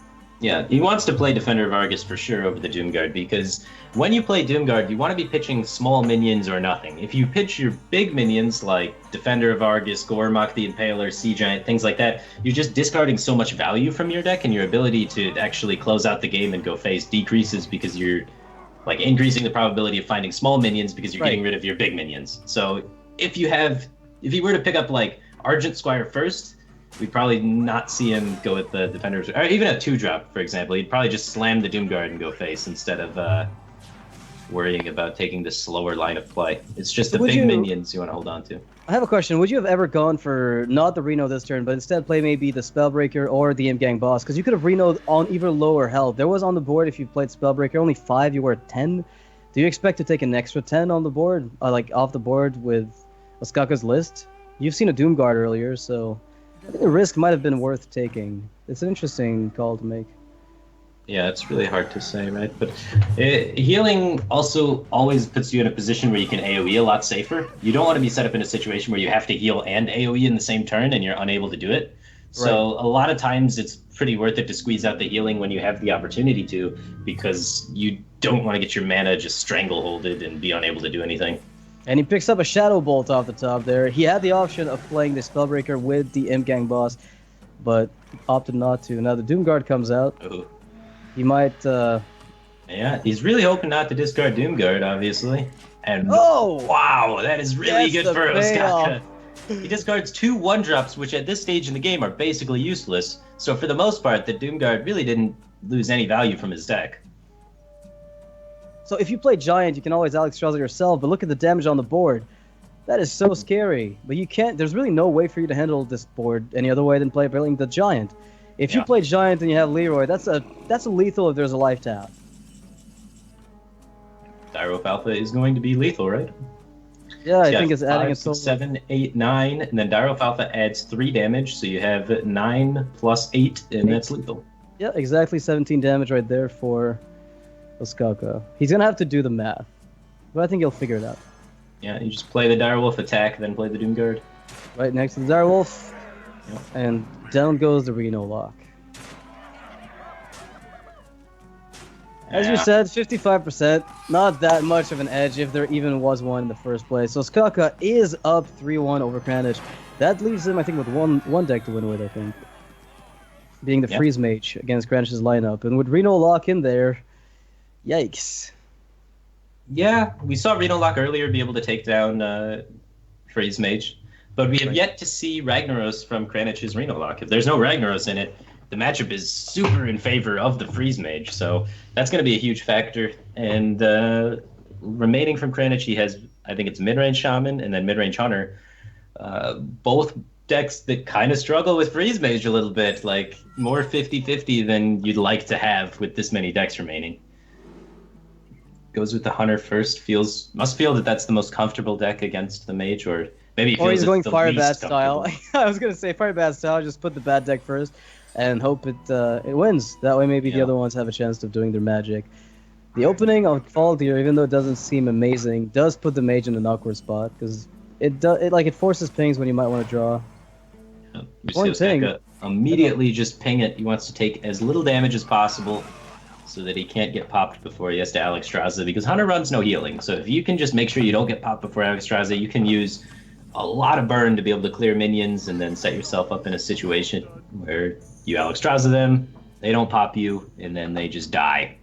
Yeah, he wants to play Defender of Argus for sure over the Doomguard, because when you play Doomguard, you want to be pitching small minions or nothing. If you pitch your big minions like Defender of Argus, Gormok the Impaler, Sea Giant, things like that, you're just discarding so much value from your deck, and your ability to actually close out the game and go face decreases because you're like increasing the probability of finding small minions because you're getting rid of your big minions. So if you were to pick up like Argent Squire first, we'd probably not see him go with the Defenders, or even a 2-drop, for example. He'd probably just slam the Doomguard and go face instead of worrying about taking the slower line of play. It's just the big minions you want to hold on to. I have a question. Would you have ever gone for not the Reno this turn, but instead play maybe the Spellbreaker or the Imgang Boss? Because you could have Reno'd on even lower health. There was on the board, if you played Spellbreaker, only 5, you were at 10. Do you expect to take an extra 10 on the board, like off the board with Ostkaka's list? You've seen a Doomguard earlier, so I think the risk might have been worth taking. It's an interesting call to make. Yeah, it's really hard to say, right? But healing also always puts you in a position where you can AoE a lot safer. You don't want to be set up in a situation where you have to heal and AoE in the same turn and you're unable to do it. So a lot of times it's pretty worth it to squeeze out the healing when you have the opportunity to, because you don't want to get your mana just strangleholded and be unable to do anything. And he picks up a Shadow Bolt off the top there. He had the option of playing the Spellbreaker with the Imgang Boss, but opted not to. Now the Doomguard comes out. Ooh. He might... Yeah, he's really hoping not to discard Doomguard, obviously. And wow, that is really good for Ostkaka. He discards 2 1-drops, which at this stage in the game are basically useless. So for the most part, the Doomguard really didn't lose any value from his deck. So if you play Giant, you can always Alex Strauss it yourself, but look at the damage on the board. That is so scary. But you can't... There's really no way for you to handle this board any other way than playing the Giant. If you play Giant and you have Leroy, that's a lethal if there's a life tap. Direwolf Alpha is going to be lethal, right? Yeah, I think it's adding a 7, 8, 9, and then Direwolf Alpha adds 3 damage, so you have 9 plus 8, and that's lethal. Yeah, exactly 17 damage right there for Ostkaka. He's going to have to do the math, but I think he'll figure it out. Yeah, you just play the Direwolf attack, then play the Doomguard. Right next to the Direwolf, and down goes the Reno Lock. As you said, 55%, not that much of an edge if there even was one in the first place. So Ostkaka is up 3-1 over Kranich. That leaves him, I think, with one deck to win with, I think. Being the Freeze Mage against Kranich's lineup. And with Reno Lock in there, yikes. Yeah, we saw Reno Lock earlier be able to take down Freeze Mage. But we have yet to see Ragnaros from Kranich's Reno Lock. If there's no Ragnaros in it, the matchup is super in favor of the Freeze Mage, so that's going to be a huge factor. And remaining from Kranich, he has, I think it's mid-range Shaman and then mid-range Hunter, both decks that kind of struggle with Freeze Mage a little bit, like more 50-50 than you'd like to have with this many decks remaining. Goes with the Hunter first, must feel that that's the most comfortable deck against the Mage, or maybe Or he's going the Fire least Bad style. comfortable. I was gonna say Fire Bad style, just put the bad deck first and hope it wins. That way maybe the other ones have a chance of doing their magic. The opening of Fall Deer, even though it doesn't seem amazing, does put the Mage in an awkward spot, because it forces pings when you might want to draw. We see Ostkaka immediately just ping it. He wants to take as little damage as possible so that he can't get popped before he has to Alexstrasza, because Hunter runs no healing. So if you can just make sure you don't get popped before Alexstrasza, you can use a lot of burn to be able to clear minions and then set yourself up in a situation where you Alexstrasza them, they don't pop you, and then they just die.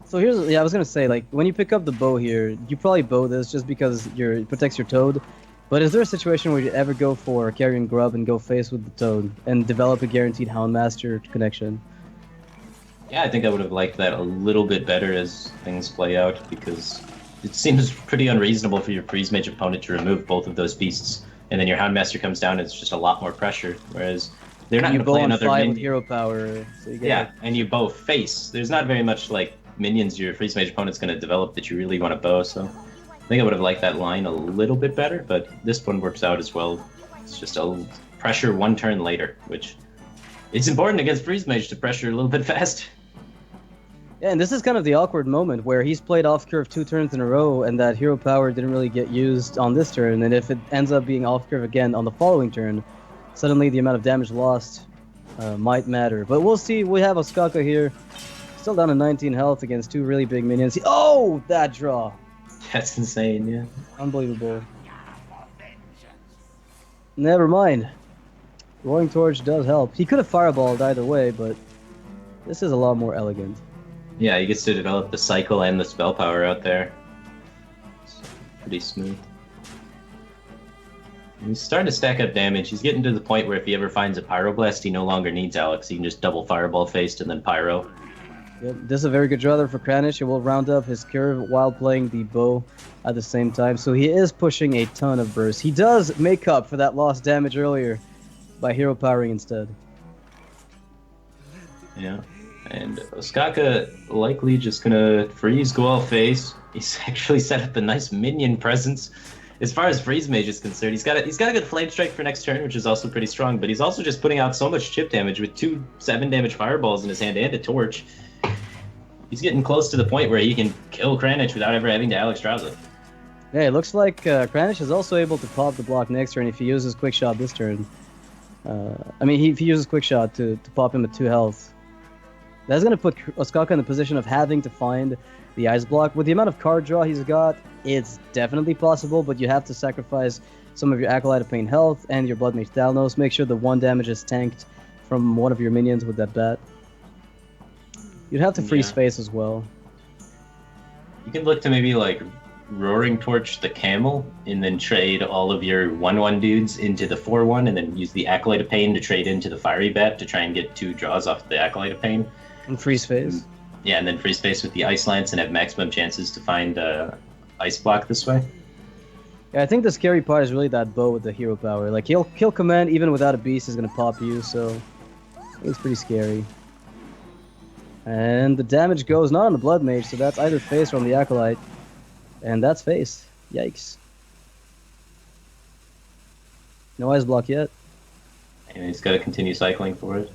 So I was gonna say, like, when you pick up the bow here, you probably bow this just because it protects your Toad. But is there a situation where you ever go for Carrion Grub and go face with the Toad and develop a guaranteed Houndmaster connection? Yeah, I think I would have liked that a little bit better as things play out, because it seems pretty unreasonable for your Freeze Mage opponent to remove both of those beasts, and then your Houndmaster comes down and it's just a lot more pressure, whereas they're not going to play another minion. With hero power. So you get yeah, and you bow face. There's not very much like minions your Freeze Mage opponent's going to develop that you really want to bow, so I think I would have liked that line a little bit better, but this one works out as well. It's just a pressure one turn later, which it's important against Freeze Mage to pressure a little bit fast. Yeah, and this is kind of the awkward moment where he's played off curve 2 turns in a row, and that hero power didn't really get used on this turn, and if it ends up being off curve again on the following turn, suddenly the amount of damage lost might matter. But we'll see. We have Ostkaka here, still down to 19 health against 2 really big minions. Oh, that draw! That's insane, yeah. Unbelievable. Never mind. Roaring Torch does help. He could have fireballed either way, but this is a lot more elegant. Yeah, he gets to develop the cycle and the spell power out there. It's pretty smooth. And he's starting to stack up damage. He's getting to the point where if he ever finds a Pyroblast, he no longer needs Alex. He can just double Fireball faced and then Pyro. Yep, this is a very good draw there for Kranich. He will round up his curve while playing the bow at the same time. So he is pushing a ton of burst. He does make up for that lost damage earlier by hero powering instead. Yeah. And Ostkaka likely just gonna freeze, go all face. He's actually set up a nice minion presence. As far as Freeze Mage is concerned, he's got a good Flame Strike for next turn, which is also pretty strong, but he's also just putting out so much chip damage with 2 7-damage fireballs in his hand and a torch. He's getting close to the point where he can kill Kranich without ever having to Alexstrasza. Yeah, it looks like Kranich is also able to pop the block next turn if he uses Quick Shot this turn. If he uses Quick Shot to pop him at 2 health. That's going to put Ostkaka in the position of having to find the ice block. With the amount of card draw he's got, it's definitely possible, but you have to sacrifice some of your Acolyte of Pain health and your Blood Mage Thalnos. Make sure the 1 damage is tanked from one of your minions with that bat. You'd have to freeze face as well. You can look to maybe like Roaring Torch the Camel and then trade all of your 1/1 dudes into the 4/1 and then use the Acolyte of Pain to trade into the Fiery Bat to try and get 2 draws off the Acolyte of Pain. And freeze face. Yeah, and then freeze face with the Ice Lance and have maximum chances to find Ice Block this way. Yeah, I think the scary part is really that bow with the hero power. Like, he'll kill command even without a beast, is going to pop you, so it's pretty scary. And the damage goes not on the Blood Mage, so that's either face or on the Acolyte. And that's face. Yikes. No ice block yet. And he's got to continue cycling for it.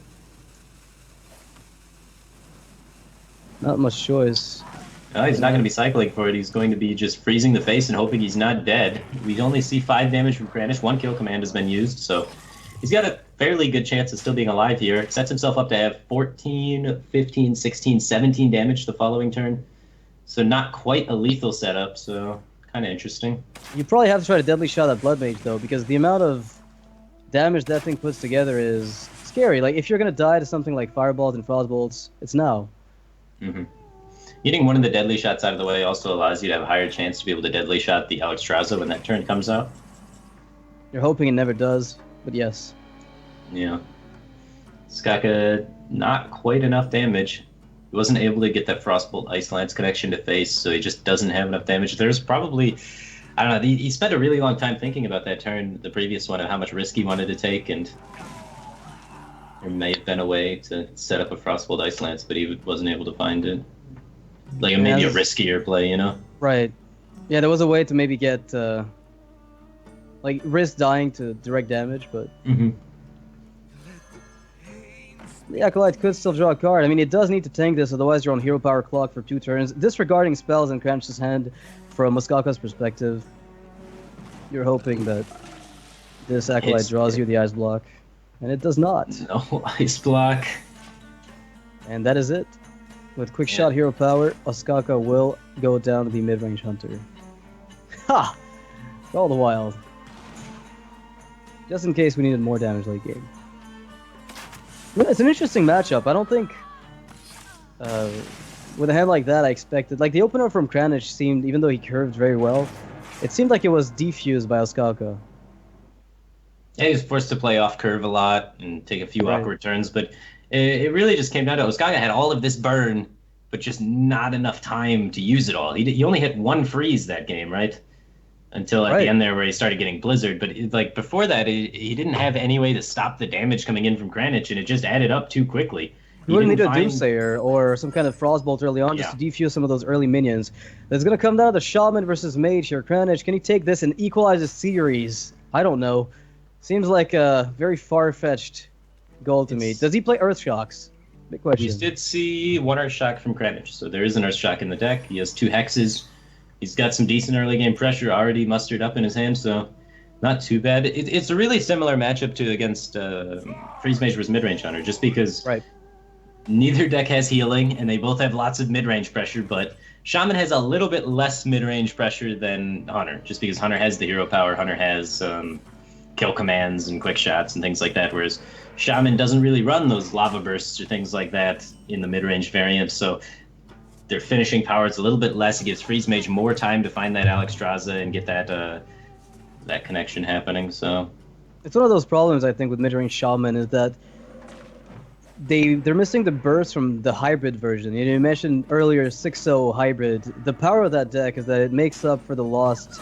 Not much choice. No, he's not going to be cycling for it. He's going to be just freezing the face and hoping he's not dead. We only see 5 damage from Kranich. 1 kill command has been used, so he's got a fairly good chance of still being alive here. Sets himself up to have 14, 15, 16, 17 damage the following turn. So not quite a lethal setup, so kind of interesting. You probably have to try to deadly shot at Blood Mage, though, because the amount of damage that thing puts together is scary. Like, if you're going to die to something like Fireballs and Frostbolts, it's now. Mm-hmm. Getting one of the deadly shots out of the way also allows you to have a higher chance to be able to deadly shot the Alexstrasza when that turn comes out. You're hoping it never does, but yes. Yeah. Ostkaka, not quite enough damage. He wasn't able to get that Frostbolt Ice Lance connection to face, so he just doesn't have enough damage. There's probably I don't know. He spent a really long time thinking about that turn, the previous one, and how much risk he wanted to take, and there may have been a way to set up a Frostbolt Ice Lance, but he wasn't able to find it. Like maybe a riskier play, you know? Right. Yeah, there was a way to maybe get like risk dying to direct damage, but the Acolyte could still draw a card. I mean, it does need to tank this, otherwise you're on hero power clock for 2 turns. Disregarding spells in Kranich's hand, from Ostkaka's perspective, you're hoping that this Acolyte draws you the Ice Block, and it does not. No Ice Block. And that is it. With Quick Shot hero power, Ostkaka will go down to the mid-range hunter. Ha! All the wild. Just in case we needed more damage late game. It's an interesting matchup. I don't think with a hand like that I expected. Like the opener from Kranich seemed, even though he curved very well, it seemed like it was defused by Ostkaka. Yeah, he was forced to play off curve a lot and take a few awkward turns, but it really just came down to Ostkaka had all of this burn, but just not enough time to use it all. He only hit 1 freeze that game, right? Until at the end there where he started getting Blizzard. But like before that, he didn't have any way to stop the damage coming in from Kranich, and it just added up too quickly. You wouldn't need a Doomsayer or some kind of Frostbolt early on just to defuse some of those early minions. It's going to come down to the Shaman versus Mage here. Kranich, can he take this and equalize the series? I don't know. Seems like a very far-fetched goal to me. Does he play Earth Shocks? Big question. We did see 1 Earth Shock from Kranich, so there is an Earth Shock in the deck. He has 2 Hexes. He's got some decent early game pressure already mustered up in his hand, so not too bad. It's a really similar matchup to against Freeze Mage versus Midrange Hunter, just because neither deck has healing, and they both have lots of mid-range pressure, but Shaman has a little bit less mid-range pressure than Hunter, just because Hunter has the hero power, Hunter has kill commands and quick shots and things like that, whereas Shaman doesn't really run those lava bursts or things like that in the mid-range variants, so their finishing power is a little bit less. It gives Freeze Mage more time to find that Alexstrasza and get that connection happening. So it's one of those problems I think with mid-range Shaman is that they're missing the burst from the hybrid version. You mentioned earlier 6-0 hybrid. The power of that deck is that it makes up for the lost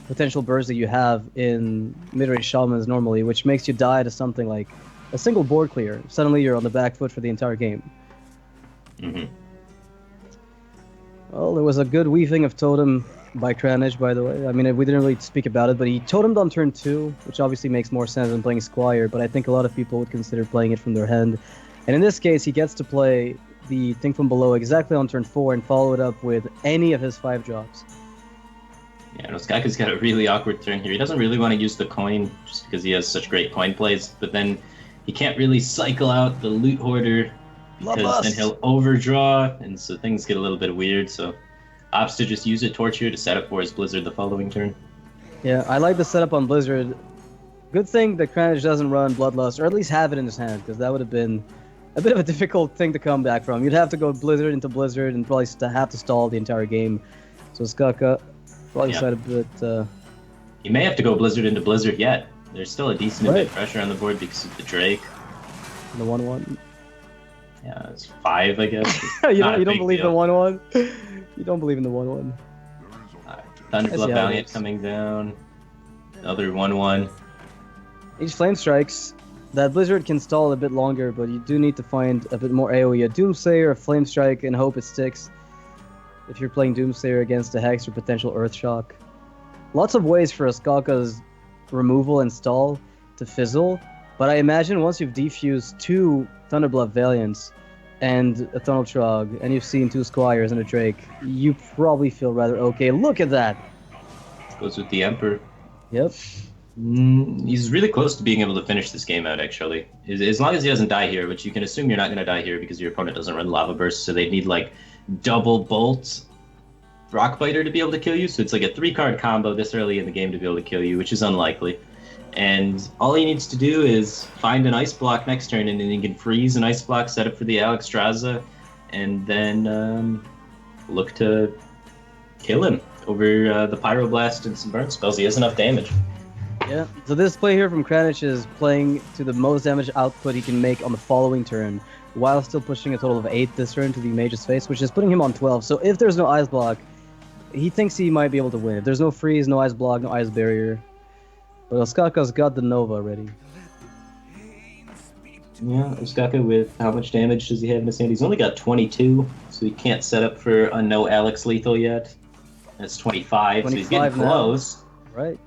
potential burst that you have in mid-range Shamans normally, which makes you die to something like a single board clear. Suddenly you're on the back foot for the entire game. Well, there was a good weaving of Totem by Kranich, by the way. I mean, we didn't really speak about it, but he Totemed on turn 2, which obviously makes more sense than playing Squire, but I think a lot of people would consider playing it from their hand. And in this case, he gets to play the thing from below exactly on turn 4 and follow it up with any of his 5 drops. Yeah, Ostkaka's got a really awkward turn here. He doesn't really want to use the coin just because he has such great coin plays, but then he can't really cycle out the Loot Hoarder because then he'll overdraw, and so things get a little bit weird, so opts to just use a Torch here to set up for his Blizzard the following turn. Yeah, I like the setup on Blizzard. Good thing that Kranich doesn't run Bloodlust, or at least have it in his hand, because that would have been a bit of a difficult thing to come back from. You'd have to go Blizzard into Blizzard and probably have to stall the entire game. So Ostkaka probably decided a bit... He may have to go Blizzard into Blizzard yet. There's still a decent bit of pressure on the board because of the Drake. The 1-1. Yeah, it's 5, I guess. you don't believe the 1-1? You don't believe in the 1-1. Thunderblood Valiant coming down. Another 1-1. Each Flame Strikes. That Blizzard can stall a bit longer, but you do need to find a bit more AoE. A Doomsayer, a Flame Strike, and hope it sticks. If you're playing Doomsayer against a Hex or potential Earth Shock. Lots of ways for Ostkaka's removal and stall to fizzle, but I imagine once you've defused 2 Thunderblood Valiants and a Thundertrog, and you've seen 2 Squires and a Drake, you probably feel rather okay. Look at that! Goes with the Emperor. Yep. He's really close to being able to finish this game out, actually. As long as he doesn't die here, which you can assume you're not going to die here because your opponent doesn't run Lava Burst, so they'd need, like, double Bolt Rockbiter to be able to kill you, so it's like a 3-card combo this early in the game to be able to kill you, which is unlikely. And all he needs to do is find an Ice Block next turn, and then he can freeze an Ice Block, set up for the Alexstrasza, and then look to kill him over the Pyroblast and some burn spells. He has enough damage. Yeah, so this play here from Kranich is playing to the most damage output he can make on the following turn, while still pushing a total of 8 this turn to the Mage's face, which is putting him on 12. So if there's no Ice Block, he thinks he might be able to win. If there's no freeze, no ice block, no ice barrier. But Ostkaka's got the Nova ready. Yeah, Ostkaka with how much damage does he have in his hand? He's only got 22, so he can't set up for a no Alex lethal yet. That's 25, so he's getting close. Right.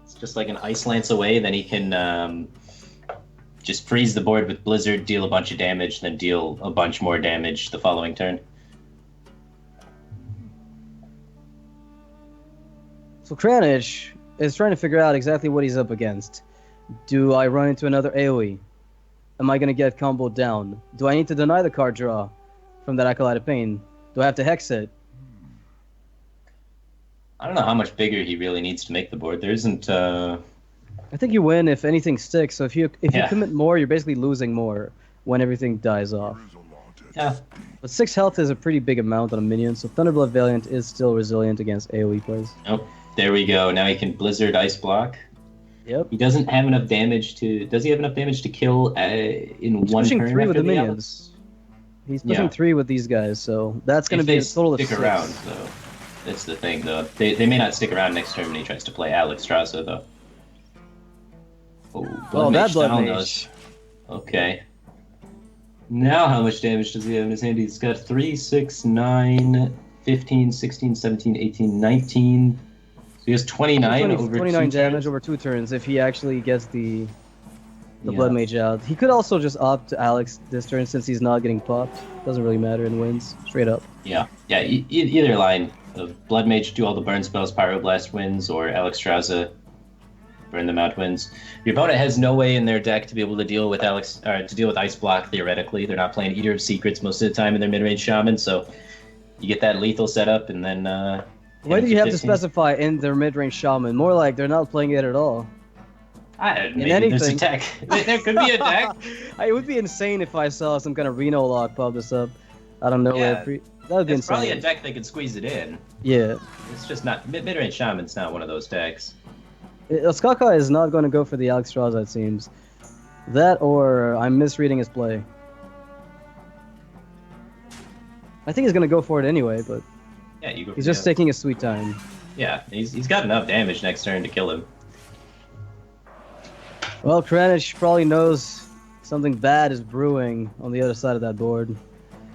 It's just like an Ice Lance away, then he can just freeze the board with Blizzard, deal a bunch of damage, then deal a bunch more damage the following turn. So Kranich is trying to figure out exactly what he's up against. Do I run into another AoE? Am I going to get comboed down? Do I need to deny the card draw from that Acolyte of Pain? Do I have to hex it? I don't know how much bigger he really needs to make the board. There isn't... I think you win if anything sticks. So if you commit more, you're basically losing more when everything dies off. Yeah. But 6 health is a pretty big amount on a minion, so Thunderblood Valiant is still resilient against AoE plays. Oh, there we go. Now he can Blizzard Ice Block. Yep. He doesn't have enough damage to... Does he have enough damage to kill in one turn? He's pushing 3 with the minions. Alex? He's pushing 3 with these guys, so that's going to be a total of 6. Stick around, though. That's the thing, though. They may not stick around next turn when he tries to play Alex Straza, though. Oh, that Blood Mage. Okay. Now how much damage does he have in his hand? He's got 3, 6, 9, 15, 16, 17, 18, 19... So he has 29 over 29 2 damage turns. over 2 turns if he actually gets the Yeah. Blood Mage out. He could also just opt to Alex this turn since he's not getting popped. Doesn't really matter and wins straight up. Yeah, either line of Blood Mage do all the burn spells, Pyroblast wins, or Alex Straza burn them out wins. Your opponent has no way in their deck to be able to deal with Ice Block theoretically. They're not playing Eater of Secrets most of the time in their mid-range Shaman, so you get that lethal setup and then. Why do you have to specify in their mid-range Shaman? More like they're not playing it at all. Maybe there's a deck. There could be a deck. It would be insane if I saw some kind of Reno Lock pop this up. I don't know. Yeah, that would be insane. It's probably a deck that could squeeze it in. Yeah. It's just not... Mid-range Shaman's not one of those decks. Ostkaka is not going to go for the Alex Straza, it seems. That or I'm misreading his play. I think he's going to go for it anyway, but... Yeah, you go. He's just taking his sweet time. Yeah, he's got enough damage next turn to kill him. Well, Kranich probably knows something bad is brewing on the other side of that board.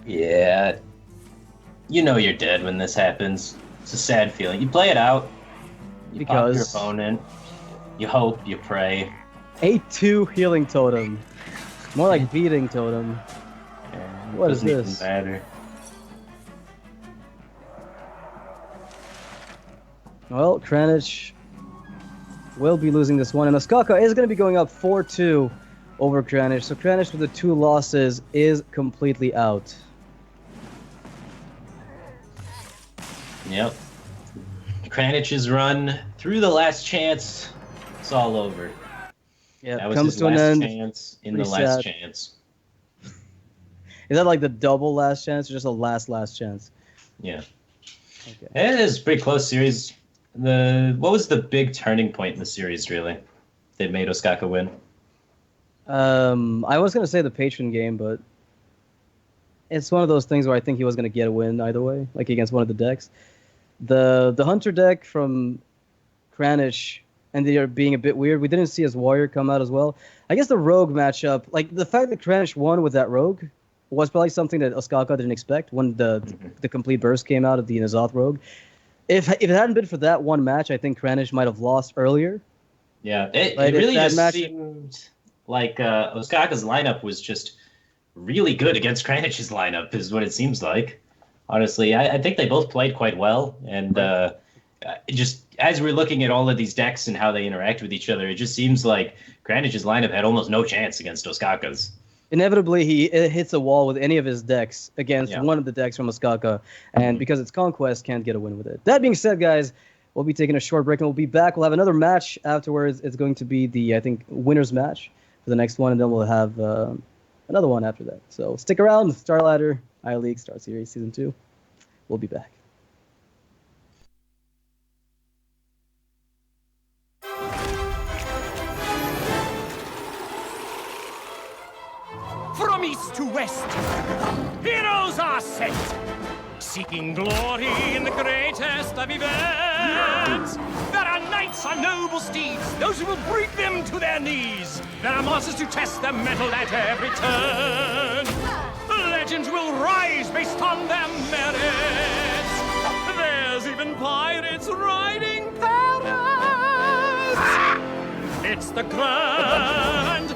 Yeah. You know you're dead when this happens. It's a sad feeling. You play it out. You pop your opponent. You hope, you pray. 8-2 healing totem. More like beating totem. What is this? Doesn't even matter. Well, Kranich will be losing this one, and Ostkaka is going to be going up 4-2 over Kranich. So Kranich with the 2 losses is completely out. Yep. Kranich's run through the last chance. It's all over. Yeah, that was comes his to an last end. chance in Pretty the last sad. chance. Is that like the double last chance or just a last chance? Yeah. Okay. It is a pretty close series. What was the big turning point in the series, really, that made Ostkaka win? I was going to say the patron game, but it's one of those things where I think he was going to get a win either way, like against one of the decks. The Hunter deck from Kranich ended up being a bit weird. We didn't see his Warrior come out as well. I guess the Rogue matchup, like the fact that Kranich won with that Rogue was probably something that Ostkaka didn't expect when the complete burst came out of the Nazoth Rogue. If it hadn't been for that one match, I think Kranich might have lost earlier. Yeah, it really just seemed like Ostkaka's lineup was just really good against Kranich's lineup, is what it seems like. Honestly, I think they both played quite well, and just as we're looking at all of these decks and how they interact with each other, it just seems like Kranich's lineup had almost no chance against Ostkaka's. Inevitably, he hits a wall with any of his decks against one of the decks from Ostkaka, and because it's Conquest, can't get a win with it. That being said, guys, we'll be taking a short break, and we'll be back. We'll have another match afterwards. It's going to be the, I think, winner's match for the next one, and then we'll have another one after that. So stick around. StarLadder, iLeague, StarSeries Season 2. We'll be back. From east to west, heroes are sent. seeking glory in the greatest of events. There are knights on noble steeds, those who will bring them to their knees. There are monsters to test their mettle at every turn. Legends will rise based on their merits. There's even pirates riding Paris. It's the grand